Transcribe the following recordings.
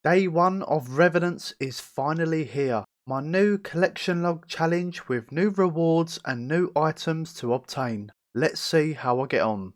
Day 1 of Revenants is finally here. My new collection log challenge with new rewards and new items to obtain. Let's see how I get on.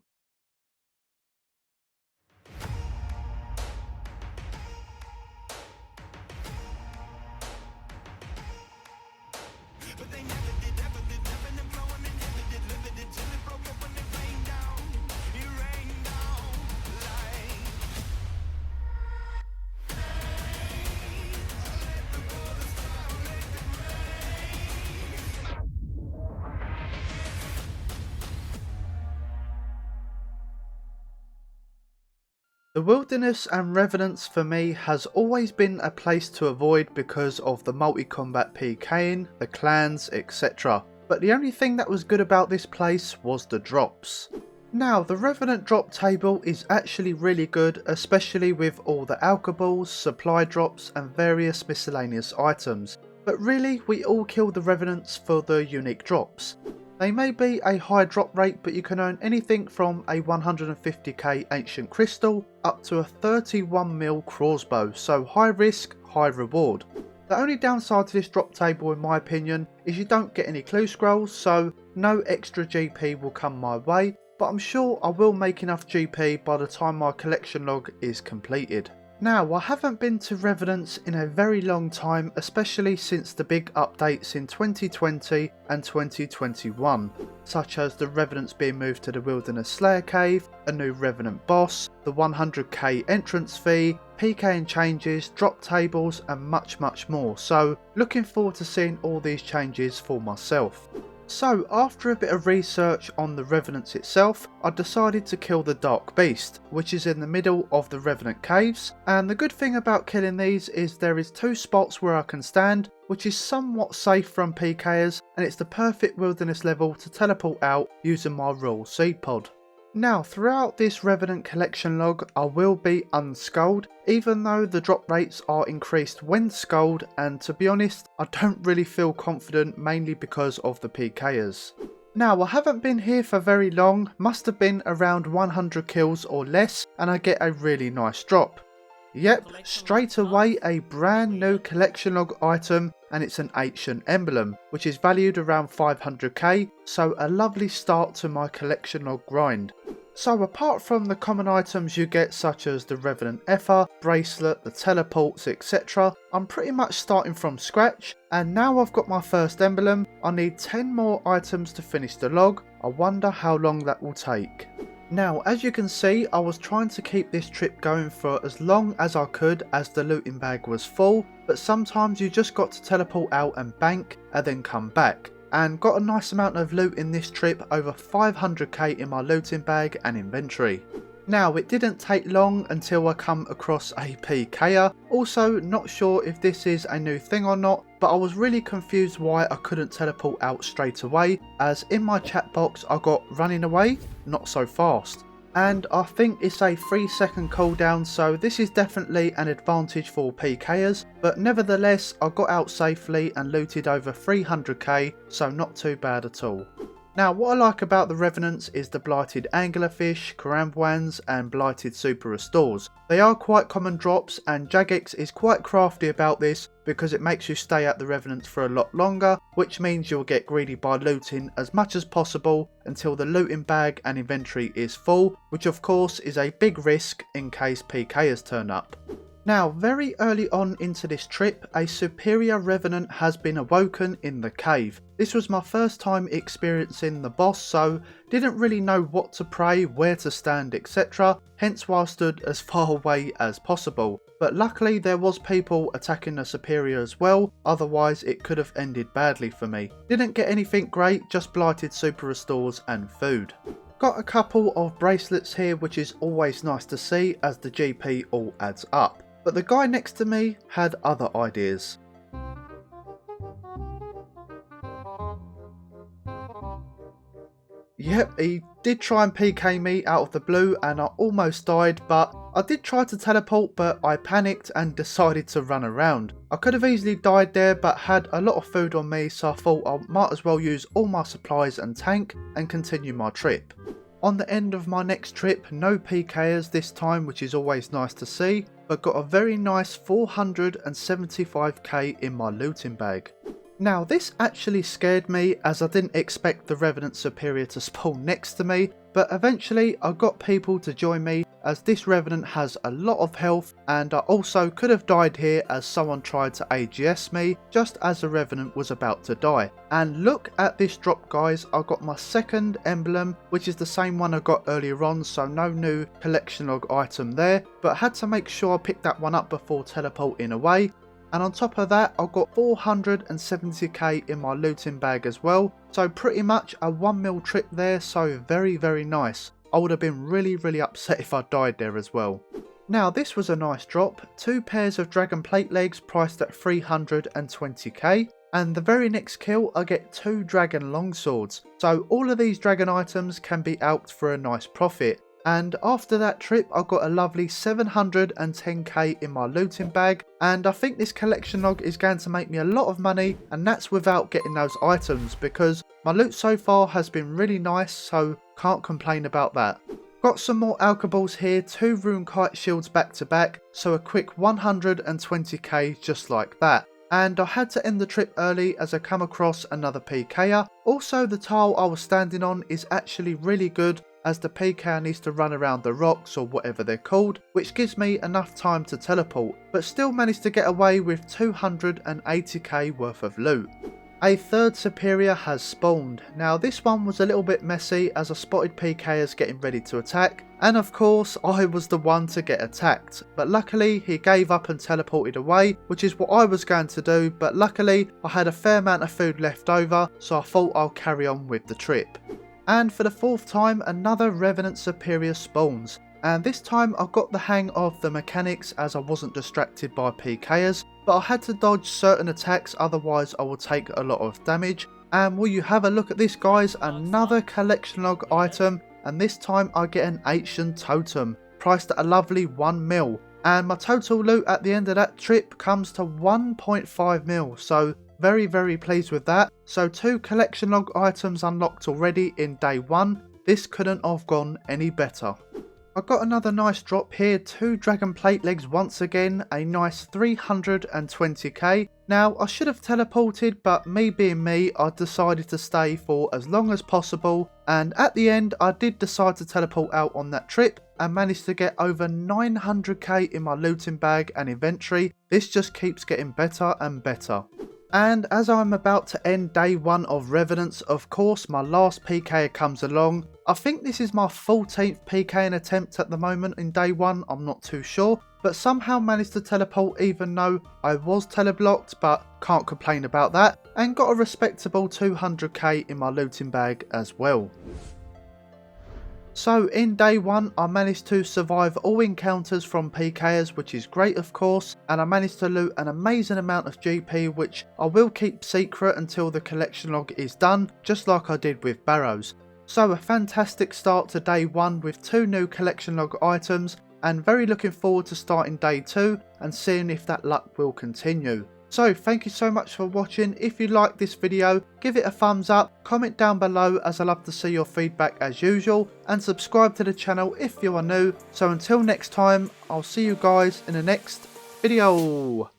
The wilderness and Revenants for me has always been a place to avoid because of the multi-combat PKing, the clans, etc. But the only thing that was good about this place was the drops. Now, the Revenant drop table is actually really good, especially with all the alcohols, supply drops and various miscellaneous items. But really, we all kill the Revenants for the unique drops. They may be a high drop rate, but you can earn anything from a 150k ancient crystal up to a 31mm crossbow, so high risk, high reward. The only downside to this drop table in my opinion is you don't get any clue scrolls, so no extra GP will come my way, but I'm sure I will make enough GP by the time my collection log is completed. Now, I haven't been to Revenants in a very long time, especially since the big updates in 2020 and 2021, such as the Revenants being moved to the Wilderness Slayer Cave, a new Revenant boss, the 100k entrance fee, PKing changes, drop tables and much more, so looking forward to seeing all these changes for myself. So after a bit of research on the Revenants itself, I decided to kill the Dark Beast, which is in the middle of the Revenant caves, and the good thing about killing these is there is 2 spots where I can stand, which is somewhat safe from PKers, and it's the perfect wilderness level to teleport out using my Royal Seed Pod. Now, throughout this Revenant collection log, I will be unskulled, even though the drop rates are increased when skulled, and to be honest, I don't really feel confident, mainly because of the PKers. Now, I haven't been here for very long, must have been around 100 kills or less, and I get a really nice drop. Yep, straight away a brand new collection log item, and it's an ancient emblem, which is valued around 500k, so a lovely start to my collection log grind. So apart from the common items you get such as the Revenant Ether, bracelet, the teleports, etc, I'm pretty much starting from scratch, and now I've got my first emblem, I need 10 more items to finish the log. I wonder how long that will take. Now, as you can see, I was trying to keep this trip going for as long as I could as the looting bag was full, but sometimes you just got to teleport out and bank and then come back. And got a nice amount of loot in this trip, over 500k in my looting bag and inventory. Now, it didn't take long until I come across a PKer, also not sure if this is a new thing or not, but I was really confused why I couldn't teleport out straight away, as in my chat box I got running away, not so fast. And I think it's a 3-second cooldown, so this is definitely an advantage for PKers, but nevertheless I got out safely and looted over 300k, so not too bad at all. Now, what I like about the Revenants is the blighted anglerfish, karambwans and blighted super restores. They are quite common drops, and Jagex is quite crafty about this because it makes you stay at the Revenants for a lot longer, which means you'll get greedy by looting as much as possible until the looting bag and inventory is full, which of course is a big risk in case PKers turn up. Now, very early on into this trip, a superior Revenant has been awoken in the cave. This was my first time experiencing the boss, so didn't really know what to pray, where to stand, etc. Hence why I stood as far away as possible. But luckily there was people attacking the superior as well, otherwise it could have ended badly for me. Didn't get anything great, just blighted super restores and food. Got a couple of bracelets here, which is always nice to see as the GP all adds up. But the guy next to me had other ideas. Yep, he did try and PK me out of the blue and I almost died, but I did try to teleport, but I panicked and decided to run around. I could have easily died there, but had a lot of food on me, so I thought I might as well use all my supplies and tank and continue my trip. On the end of my next trip, no PKers this time, which is always nice to see, but got a very nice 475k in my looting bag. Now this actually scared me as I didn't expect the Revenant Superior to spawn next to me, but eventually I got people to join me as this Revenant has a lot of health, and I also could have died here as someone tried to AGS me just as the Revenant was about to die. And look at this drop guys, I got my second emblem, which is the same one I got earlier on, so no new collection log item there, but I had to make sure I picked that one up before teleporting away. And on top of that, I got 470k in my looting bag as well. So pretty much a 1 mil trip there, so very nice. I would have been really upset if I died there as well. Now this was a nice drop, 2 pairs of dragon plate legs priced at 320k. And the very next kill I get 2 dragon longswords. So all of these dragon items can be alked for a nice profit. And after that trip I got a lovely 710k in my looting bag, and I think this collection log is going to make me a lot of money, and that's without getting those items because my loot so far has been really nice, so can't complain about that. Got some more alkaballs here, 2 rune kite shields back to back, so a quick 120k just like that. And I had to end the trip early as I come across another PKer. Also the tile I was standing on is actually really good, as the PKer needs to run around the rocks or whatever they're called, which gives me enough time to teleport, but still managed to get away with 280k worth of loot. A third superior has spawned. Now this one was a little bit messy as I spotted PKers getting ready to attack, and of course I was the one to get attacked, but luckily he gave up and teleported away, which is what I was going to do, but luckily I had a fair amount of food left over, so I thought I'll carry on with the trip. And for the 4th time, another Revenant Superior spawns, and this time I got the hang of the mechanics as I wasn't distracted by PKers, but I had to dodge certain attacks, otherwise I would take a lot of damage. And will you have a look at this guys, another collection log item, and this time I get an ancient totem, priced at a lovely 1 mil, and my total loot at the end of that trip comes to 1.5 mil, so very pleased with that. So 2 collection log items unlocked already in day 1, this couldn't have gone any better. I got another nice drop here, 2 dragon plate legs once again, a nice 320k. Now I should have teleported, but me being me, I decided to stay for as long as possible, and at the end I did decide to teleport out on that trip and managed to get over 900k in my looting bag and inventory. This just keeps getting better and better. And as I'm about to end day 1 of Revenants, of course my last PK comes along. I think this is my 14th PKing attempt at the moment in day 1, I'm not too sure, but somehow managed to teleport even though I was teleblocked, but can't complain about that, and got a respectable 200k in my looting bag as well. So in day 1 I managed to survive all encounters from PKers, which is great of course, and I managed to loot an amazing amount of GP, which I will keep secret until the collection log is done, just like I did with Barrows. So a fantastic start to day 1 with 2 new collection log items, and very looking forward to starting day 2 and seeing if that luck will continue. So thank you so much for watching. If you liked this video, give it a thumbs up, comment down below as I love to see your feedback as usual, and subscribe to the channel if you are new. So until next time, I'll see you guys in the next video.